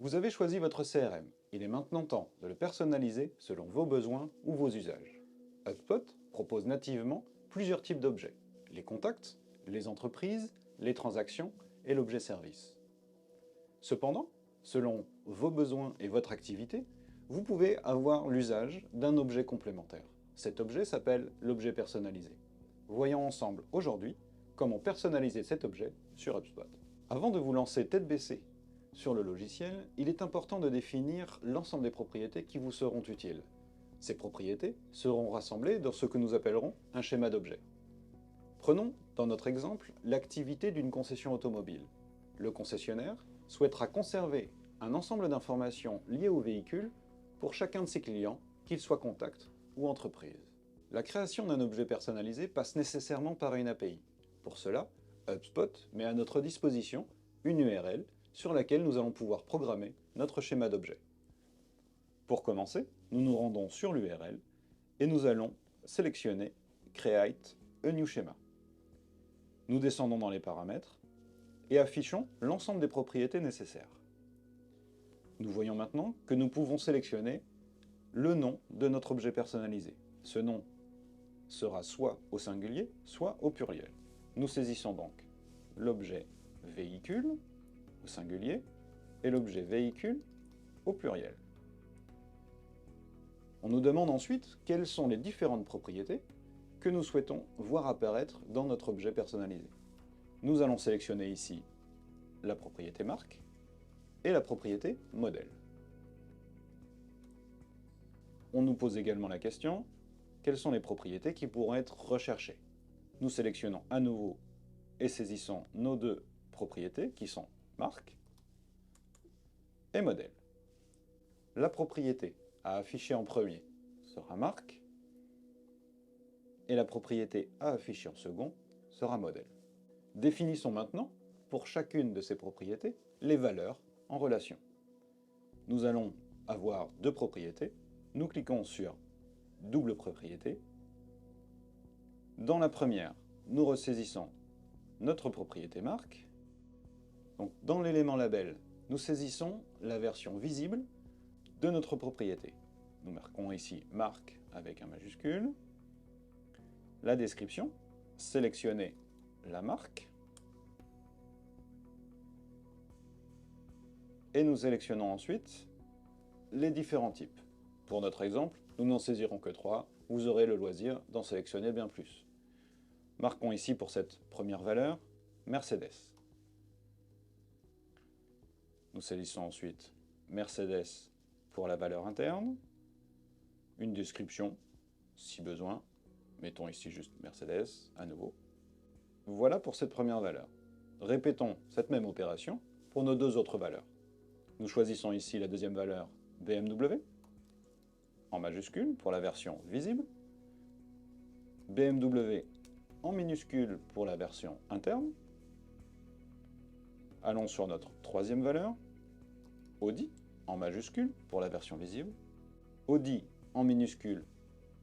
Vous avez choisi votre CRM. Il est maintenant temps de le personnaliser selon vos besoins ou vos usages. HubSpot propose nativement plusieurs types d'objets. Les contacts, les entreprises, les transactions et l'objet service. Cependant, selon vos besoins et votre activité, vous pouvez avoir l'usage d'un objet complémentaire. Cet objet s'appelle l'objet personnalisé. Voyons ensemble aujourd'hui comment personnaliser cet objet sur HubSpot. Avant de vous lancer tête baissée sur le logiciel, il est important de définir l'ensemble des propriétés qui vous seront utiles. Ces propriétés seront rassemblées dans ce que nous appellerons un schéma d'objets. Prenons, dans notre exemple, l'activité d'une concession automobile. Le concessionnaire souhaitera conserver un ensemble d'informations liées au véhicule pour chacun de ses clients, qu'ils soient contact ou entreprise. La création d'un objet personnalisé passe nécessairement par une API. Pour cela, HubSpot met à notre disposition une URL sur laquelle nous allons pouvoir programmer notre schéma d'objet. Pour commencer, nous nous rendons sur l'URL et nous allons sélectionner Create a new schema. Nous descendons dans les paramètres et affichons l'ensemble des propriétés nécessaires. Nous voyons maintenant que nous pouvons sélectionner le nom de notre objet personnalisé. Ce nom sera soit au singulier, soit au pluriel. Nous saisissons donc l'objet véhicule au singulier et l'objet véhicule au pluriel. On nous demande ensuite quelles sont les différentes propriétés que nous souhaitons voir apparaître dans notre objet personnalisé. Nous allons sélectionner ici la propriété marque et la propriété modèle. On nous pose également la question, quelles sont les propriétés qui pourront être recherchées? Nous sélectionnons à nouveau et saisissons nos deux propriétés qui sont marque et modèle. La propriété à afficher en premier sera marque et la propriété à afficher en second sera modèle. Définissons maintenant, pour chacune de ces propriétés, les valeurs en relation. Nous allons avoir deux propriétés. Nous cliquons sur double propriété. Dans la première, nous ressaisissons notre propriété marque. Donc, dans l'élément label, nous saisissons la version visible de notre propriété. Nous marquons ici marque avec un majuscule. La description, sélectionnez la marque. Et nous sélectionnons ensuite les différents types. Pour notre exemple, nous n'en saisirons que 3. Vous aurez le loisir d'en sélectionner bien plus. Marquons ici pour cette première valeur Mercedes. Nous saisissons ensuite Mercedes pour la valeur interne. Une description, si besoin. Mettons ici juste Mercedes, à nouveau. Voilà pour cette première valeur. Répétons cette même opération pour nos deux autres valeurs. Nous choisissons ici la deuxième valeur BMW, en majuscule pour la version visible, BMW en minuscule pour la version interne. Allons sur notre troisième valeur, Audi en majuscule pour la version visible, Audi en minuscule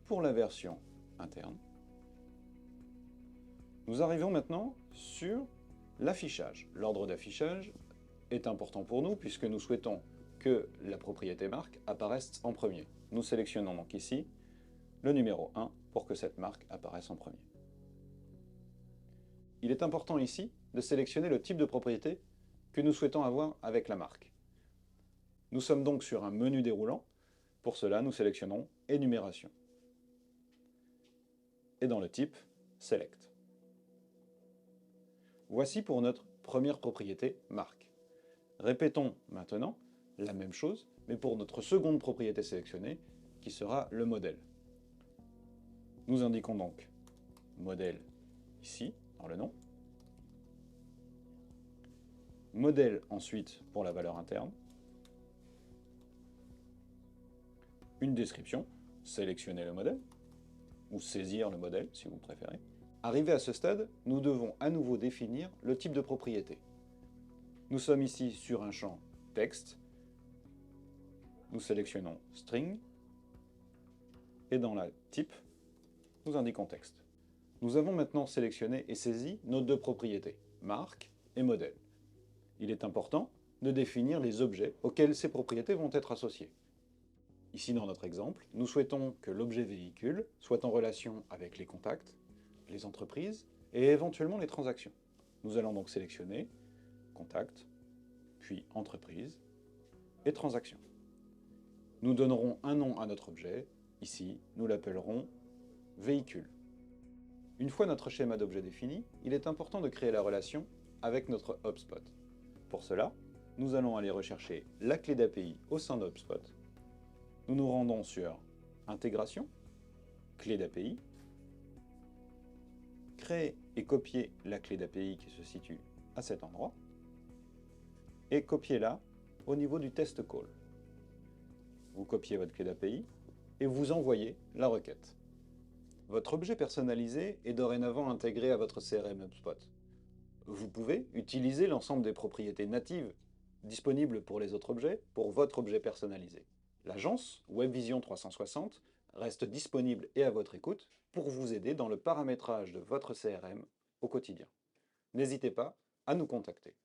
pour la version interne. Nous arrivons maintenant sur l'affichage. L'ordre d'affichage est important pour nous puisque nous souhaitons que la propriété marque apparaisse en premier. Nous sélectionnons donc ici le numéro 1 pour que cette marque apparaisse en premier. Il est important ici de sélectionner le type de propriété que nous souhaitons avoir avec la marque. Nous sommes donc sur un menu déroulant. Pour cela, nous sélectionnons Énumération. Et dans le type, Select. Voici pour notre première propriété marque. Répétons maintenant la même chose, mais pour notre seconde propriété sélectionnée, qui sera le modèle. Nous indiquons donc modèle ici, dans le nom. Modèle ensuite pour la valeur interne. Une description, sélectionner le modèle, ou saisir le modèle si vous préférez. Arrivé à ce stade, nous devons à nouveau définir le type de propriété. Nous sommes ici sur un champ texte. Nous sélectionnons string. Et dans la type, nous indiquons texte. Nous avons maintenant sélectionné et saisi nos deux propriétés, marque et modèle. Il est important de définir les objets auxquels ces propriétés vont être associées. Ici, dans notre exemple, nous souhaitons que l'objet véhicule soit en relation avec les contacts, les entreprises et éventuellement les transactions. Nous allons donc sélectionner Contact, puis Entreprise et Transactions. Nous donnerons un nom à notre objet. Ici, nous l'appellerons Véhicule. Une fois notre schéma d'objet défini, il est important de créer la relation avec notre HubSpot. Pour cela, nous allons aller rechercher la clé d'API au sein de HubSpot. Nous nous rendons sur Intégration, Clé d'API, créer et copier la clé d'API qui se situe à cet endroit, et copier-la au niveau du test call. Vous copiez votre clé d'API et vous envoyez la requête. Votre objet personnalisé est dorénavant intégré à votre CRM HubSpot. Vous pouvez utiliser l'ensemble des propriétés natives disponibles pour les autres objets pour votre objet personnalisé. L'agence WebVision 360 reste disponible et à votre écoute pour vous aider dans le paramétrage de votre CRM au quotidien. N'hésitez pas à nous contacter.